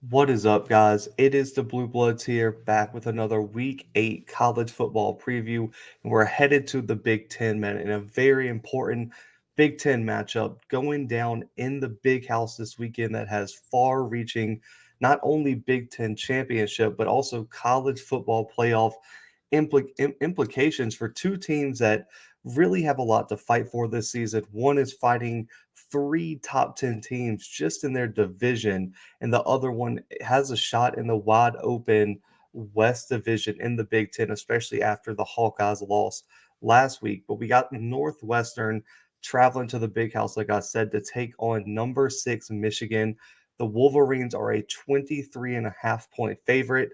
What is up, guys? It is the Bluebloods here, back with another Week 8 college football preview. And we're headed to the Big Ten, man, in a very important Big Ten matchup going down in the Big House this weekend that has far reaching, not only Big Ten championship, but also college football playoff implications for two teams that really have a lot to fight for this season. One is fighting three top 10 teams just in their division, and the other one has a shot in the wide open West Division in the Big Ten, especially after the Hawkeyes lost last week. But we got Northwestern traveling to the Big House, like I said, to take on number 6 Michigan. The Wolverines are a 23.5 point favorite,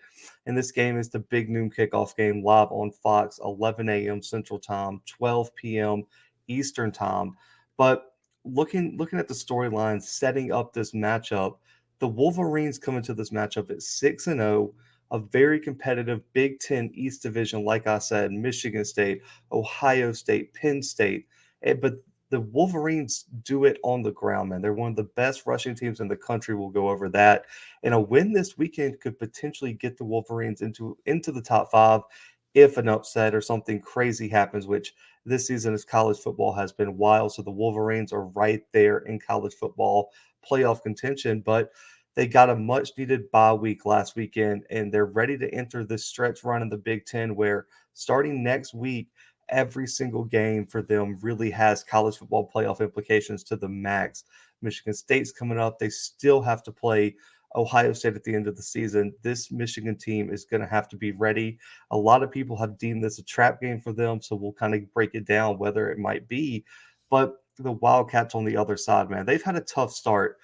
and this game is the big noon kickoff game live on Fox, 11 a.m. Central Time, 12 p.m. Eastern Time. But looking at the storyline setting up this matchup, the Wolverines come into this matchup at 6-0, a very competitive Big Ten East Division, like I said, Michigan State, Ohio State, Penn State. But the Wolverines do it on the ground, man. They're one of the best rushing teams in the country. We'll go over that. And a win this weekend could potentially get the Wolverines into the top five if an upset or something crazy happens, which this season as college football has been wild. So the Wolverines are right there in college football playoff contention, but they got a much needed bye week last weekend, and they're ready to enter this stretch run in the Big Ten where starting next week, every single game for them really has college football playoff implications to the max. Michigan State's coming up. They still have to play Ohio State at the end of the season. This Michigan team is going to have to be ready. A lot of people have deemed this a trap game for them, so we'll kind of break it down whether it might be. But the Wildcats on the other side, man, they've had a tough start,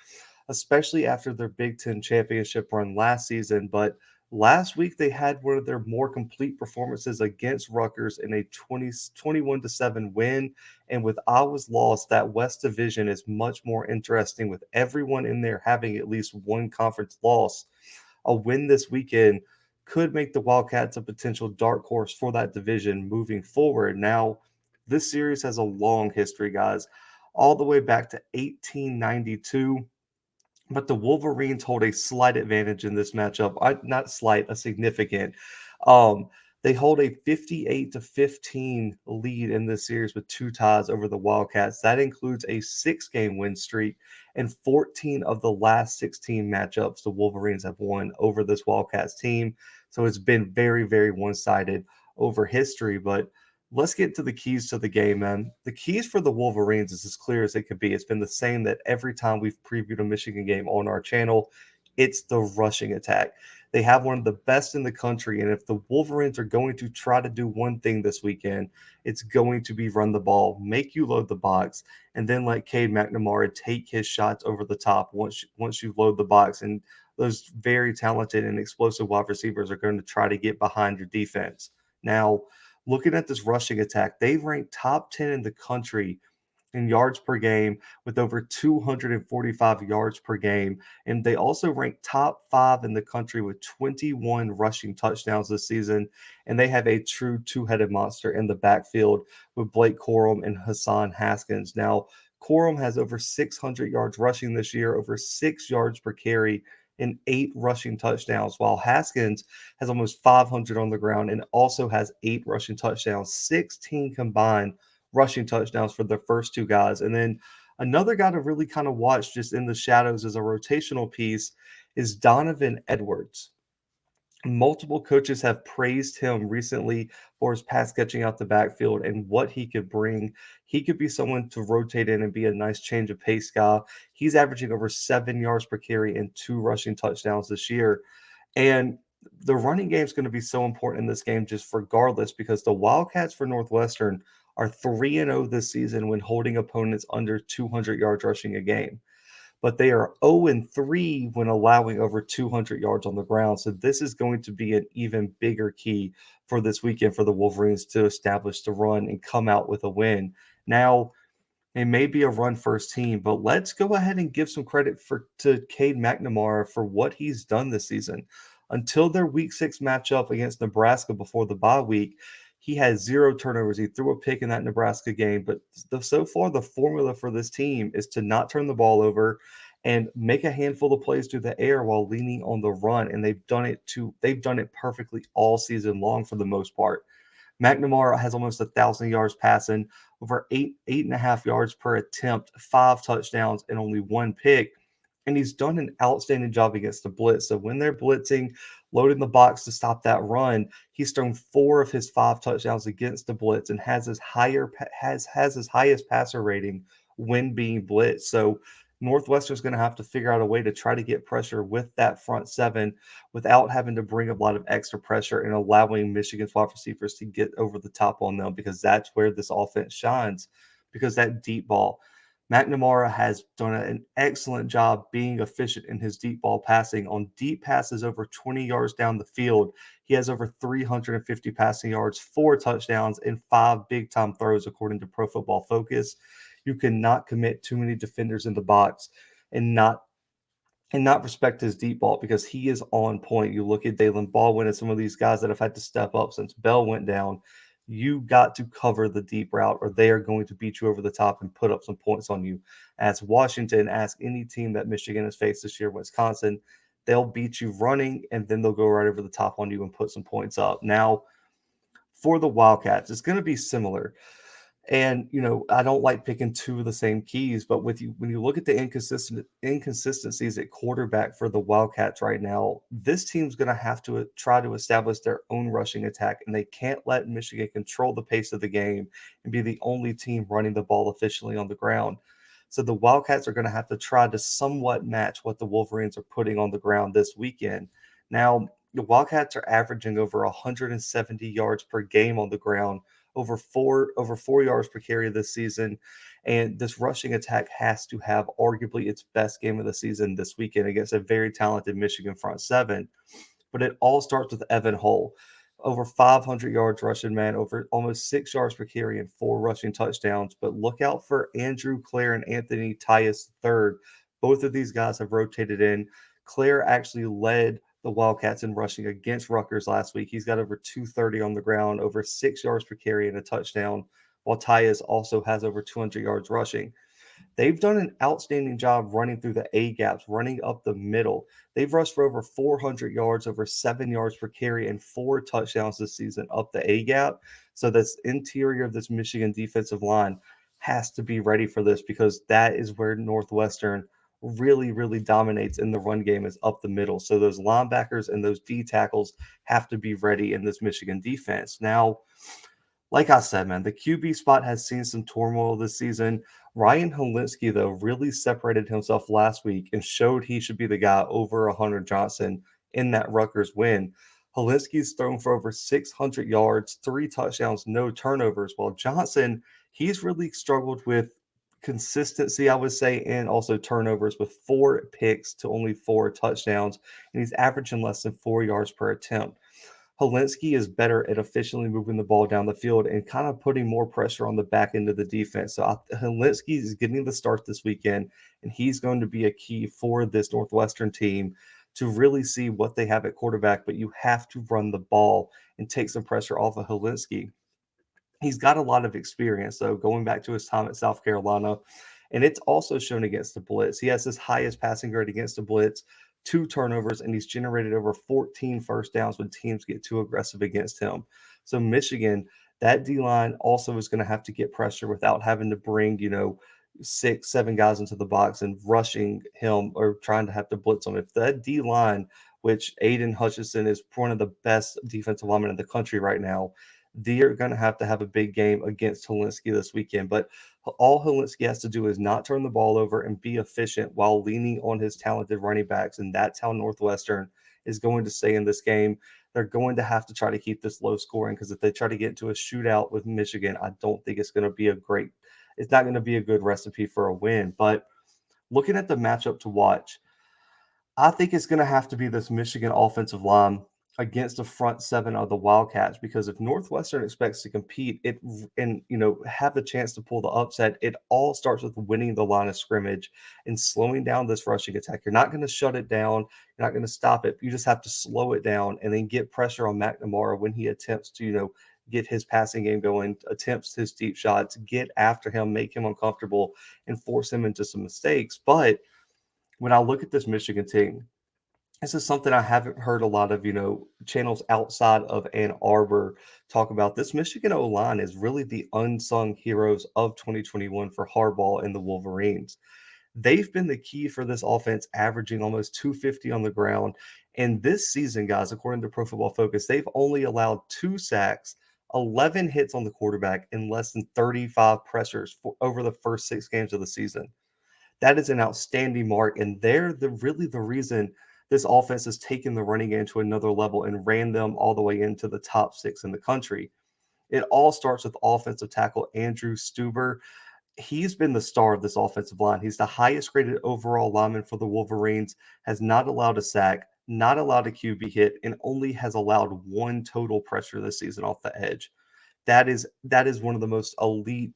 especially after their Big Ten championship run last season. But last week they had one of their more complete performances against Rutgers in a 21-7 win. And with Iowa's loss, that West Division is much more interesting with everyone in there having at least one conference loss. A win this weekend could make the Wildcats a potential dark horse for that division moving forward. Now, this series has a long history, guys, all the way back to 1892, but the Wolverines hold a slight advantage in this matchup. Not slight, a significant. Um, they hold a 58-15 lead in this series with two ties over the Wildcats. That includes a 6 game win streak, and 14 of the last 16 matchups the Wolverines have won over this Wildcats team. So it's been very, very one sided over history. But let's get to the keys to the game, man. The keys for the Wolverines is as clear as it could be. It's been the same that every time we've previewed a Michigan game on our channel. It's the rushing attack. They have one of the best in the country, and if the Wolverines are going to try to do one thing this weekend, it's going to be run the ball, make you load the box, and then let Cade McNamara take his shots over the top once you load the box. And those very talented and explosive wide receivers are going to try to get behind your defense. Now, looking at this rushing attack, they rank top 10 in the country in yards per game with over 245 yards per game. And they also rank top 5 in the country with 21 rushing touchdowns this season. And they have a true two-headed monster in the backfield with Blake Corum and Hassan Haskins. Now, Corum has over 600 yards rushing this year, over 6 yards per carry, and 8 rushing touchdowns, while Haskins has almost 500 on the ground and also has 8 rushing touchdowns, 16 combined rushing touchdowns for the first two guys. And then another guy to really kind of watch just in the shadows as a rotational piece is Donovan Edwards. Multiple coaches have praised him recently for his pass catching out the backfield and what he could bring. He could be someone to rotate in and be a nice change of pace guy. He's averaging over 7 yards per carry and 2 rushing touchdowns this year. And the running game is going to be so important in this game, just regardless, because the Wildcats for Northwestern are 3-0 this season when holding opponents under 200 yards rushing a game, but they are 0-3 when allowing over 200 yards on the ground. So this is going to be an even bigger key for this weekend for the Wolverines to establish the run and come out with a win. Now, it may be a run first team, but let's go ahead and give some credit to Cade McNamara for what he's done this season. Until their week 6 matchup against Nebraska before the bye week, he had 0 turnovers. He threw a pick in that Nebraska game, but so far the formula for this team is to not turn the ball over and make a handful of plays through the air while leaning on the run. And they've done it perfectly all season long for the most part. McNamara has almost 1,000 yards passing, over 8.5 yards per attempt, 5 touchdowns, and only one pick. And he's done an outstanding job against the blitz. So when they're blitzing, loading the box to stop that run, he's thrown 4 of his 5 touchdowns against the blitz and has his highest passer rating when being blitzed. So Northwestern's going to have to figure out a way to try to get pressure with that front seven without having to bring a lot of extra pressure and allowing Michigan's wide receivers to get over the top on them, because that's where this offense shines, because that deep ball. McNamara has done an excellent job being efficient in his deep ball passing. On deep passes over 20 yards down the field, he has over 350 passing yards, 4 touchdowns, and 5 big-time throws, according to Pro Football Focus. You cannot commit too many defenders in the box and not respect his deep ball, because he is on point. You look at Dalen Baldwin and some of these guys that have had to step up since Bell went down. You got to cover the deep route, or they are going to beat you over the top and put up some points on you. Ask Washington, ask any team that Michigan has faced this year, Wisconsin. They'll beat you running, and then they'll go right over the top on you and put some points up. Now, for the Wildcats, it's going to be similar. And I don't like picking two of the same keys, but when you look at the inconsistencies at quarterback for the Wildcats right now, this team's going to have to try to establish their own rushing attack, and they can't let Michigan control the pace of the game and be the only team running the ball efficiently on the ground. So the Wildcats are going to have to try to somewhat match what the Wolverines are putting on the ground this weekend. Now, the Wildcats are averaging over 170 yards per game on the ground, over four yards per carry this season. And this rushing attack has to have arguably its best game of the season this weekend against a very talented Michigan front seven. But it all starts with Evan Hull. Over 500 yards rushing, man, over almost 6 yards per carry and 4 rushing touchdowns. But look out for Andrew Clare and Anthony Tyus III. Both of these guys have rotated in. Clare actually led the Wildcats in rushing against Rutgers last week. He's got over 230 on the ground, over 6 yards per carry and a touchdown, while Tyus also has over 200 yards rushing. They've done an outstanding job running through the A gaps, running up the middle. They've rushed for over 400 yards, over 7 yards per carry, and 4 touchdowns this season up the A gap. So this interior of this Michigan defensive line has to be ready for this, because that is where Northwestern really, really dominates in the run game, is up the middle. So those linebackers and those D tackles have to be ready in this Michigan defense. Now, like I said, man, the QB spot has seen some turmoil this season. Ryan Hilinski, though, really separated himself last week and showed he should be the guy over Hunter Johnson in that Rutgers win. Hilinski's thrown for over 600 yards, 3 touchdowns, no turnovers, while Johnson, he's really struggled with consistency, I would say, and also turnovers, with 4 picks to only 4 touchdowns, and he's averaging less than 4 yards per attempt. Hilinski is better at efficiently moving the ball down the field and kind of putting more pressure on the back end of the defense. So Hilinski is getting the start this weekend, and he's going to be a key for this Northwestern team to really see what they have at quarterback. But you have to run the ball and take some pressure off of Hilinski. He's got a lot of experience, though, going back to his time at South Carolina, and it's also shown against the blitz. He has his highest passing grade against the blitz, 2 turnovers, and he's generated over 14 first downs when teams get too aggressive against him. So Michigan, that D line also is going to have to get pressure without having to bring 6, 7 guys into the box and rushing him or trying to have to blitz him. If that D line, which Aiden Hutchinson is one of the best defensive linemen in the country right now, they're going to have a big game against Hilinski this weekend. But all Hilinski has to do is not turn the ball over and be efficient while leaning on his talented running backs. And that's how Northwestern is going to stay in this game. They're going to have to try to keep this low scoring, because if they try to get into a shootout with Michigan, I don't think it's going to be it's not going to be a good recipe for a win. But looking at the matchup to watch, I think it's going to have to be this Michigan offensive line against the front seven of the Wildcats, because if Northwestern expects to compete and have the chance to pull the upset, it all starts with winning the line of scrimmage and slowing down this rushing attack. You're not going to shut it down. You're not going to stop it. You just have to slow it down and then get pressure on McNamara when he attempts to get his passing game going, attempts his deep shots, get after him, make him uncomfortable, and force him into some mistakes. But When I look at this Michigan team, this is something I haven't heard a lot of, channels outside of Ann Arbor talk about. This Michigan O line is really the unsung heroes of 2021 for Harbaugh and the Wolverines. They've been the key for this offense, averaging almost 250 on the ground. And this season, guys, according to Pro Football Focus, they've only allowed 2 sacks, 11 hits on the quarterback, and less than 35 pressures over the first 6 games of the season. That is an outstanding mark, and they're really the reason this offense has taken the running game to another level and ran them all the way into the top 6 in the country. It all starts with offensive tackle Andrew Stuber. He's been the star of this offensive line. He's the highest graded overall lineman for the Wolverines, has not allowed a sack, not allowed a QB hit, and only has allowed one total pressure this season off the edge. That is one of the most elite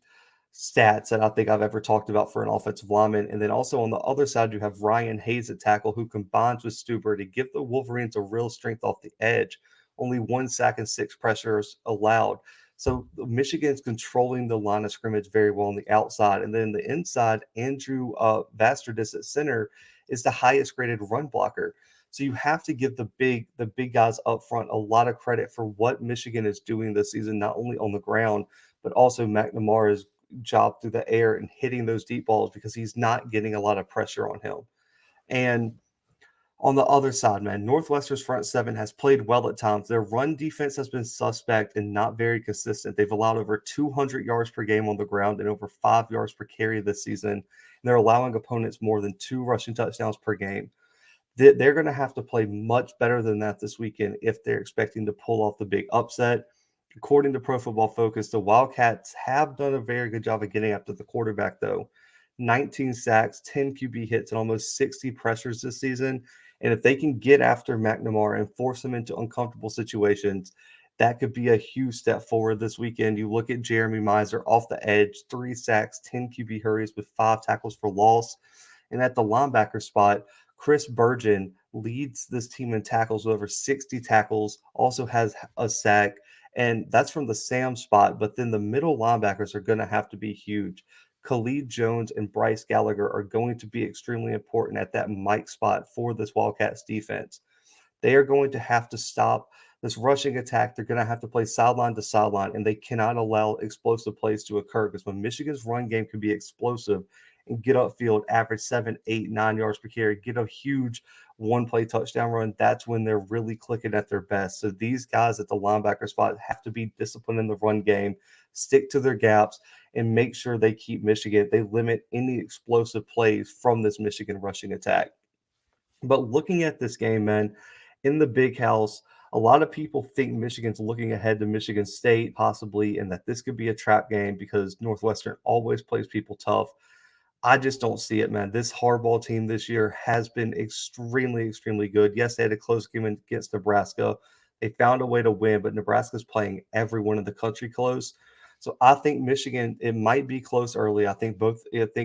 stats that I think I've ever talked about for an offensive lineman. And then also on the other side, you have Ryan Hayes at tackle, who combines with Stuber to give the Wolverines a real strength off the edge. Only 1 sack and 6 pressures allowed. So Michigan's controlling the line of scrimmage very well on the outside. And then the inside, Andrew Vastardis at center is the highest graded run blocker. So you have to give the big guys up front a lot of credit for what Michigan is doing this season, not only on the ground, but also McNamara's job through the air and hitting those deep balls because he's not getting a lot of pressure on him. And on the other side, man, Northwestern's front seven has played well at times. Their run defense has been suspect and not very consistent. They've allowed over 200 yards per game on the ground and over 5 yards per carry this season. And they're allowing opponents more than 2 rushing touchdowns per game. They're going to have to play much better than that this weekend if they're expecting to pull off the big upset. According to Pro Football Focus, the Wildcats have done a very good job of getting after the quarterback, though. 19 sacks, 10 QB hits, and almost 60 pressures this season. And if they can get after McNamara and force him into uncomfortable situations, that could be a huge step forward this weekend. You look at Jeremy Miser off the edge, 3 sacks, 10 QB hurries with 5 tackles for loss. And at the linebacker spot, Chris Burgeon leads this team in tackles with over 60 tackles, also has a sack, and that's from the Sam spot. But then the middle linebackers are going to have to be huge. Khalid Jones and Bryce Gallagher are going to be extremely important at that Mike spot for this Wildcats defense. They are going to have to stop this rushing attack. They're going to have to play sideline to sideline, and they cannot allow explosive plays to occur because when Michigan's run game can be explosive and get upfield, average 7, 8, 9 yards per carry, get a huge one-play touchdown run, that's when they're really clicking at their best. So these guys at the linebacker spot have to be disciplined in the run game, stick to their gaps, and make sure they keep Michigan. They limit any explosive plays from this Michigan rushing attack. But looking at this game, man, in the big house, a lot of people think Michigan's looking ahead to Michigan State, possibly, and that this could be a trap game because Northwestern always plays people tough. I just don't see it, man. This Harbaugh team this year has been extremely, extremely good. Yes, they had a close game against Nebraska. They found a way to win, but Nebraska's playing everyone in the country close. So I think Michigan, it might be close early. I think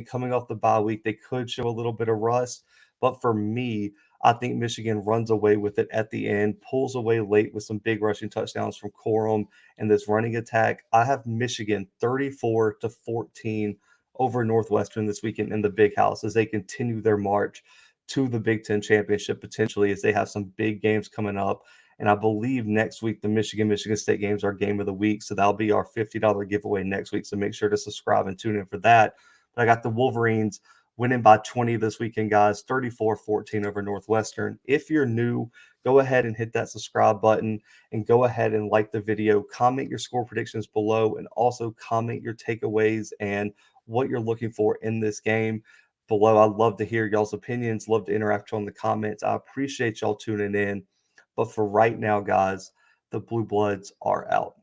coming off the bye week, they could show a little bit of rust. But for me, I think Michigan runs away with it at the end, pulls away late with some big rushing touchdowns from Corum and this running attack. I have Michigan 34-14 over Northwestern this weekend in the big house as they continue their march to the Big Ten championship potentially as they have some big games coming up. And I believe next week the Michigan State games are game of the week. So that'll be our $50 giveaway next week. So make sure to subscribe and tune in for that. But I got the Wolverines winning by 20 this weekend, guys, 34-14 over Northwestern. If you're new, go ahead and hit that subscribe button and go ahead and like the video. Comment your score predictions below and also comment your takeaways and what you're looking for in this game below. I'd love to hear y'all's opinions, love to interact on the comments. I appreciate y'all tuning in. But for right now, guys, the Blue Bloods are out.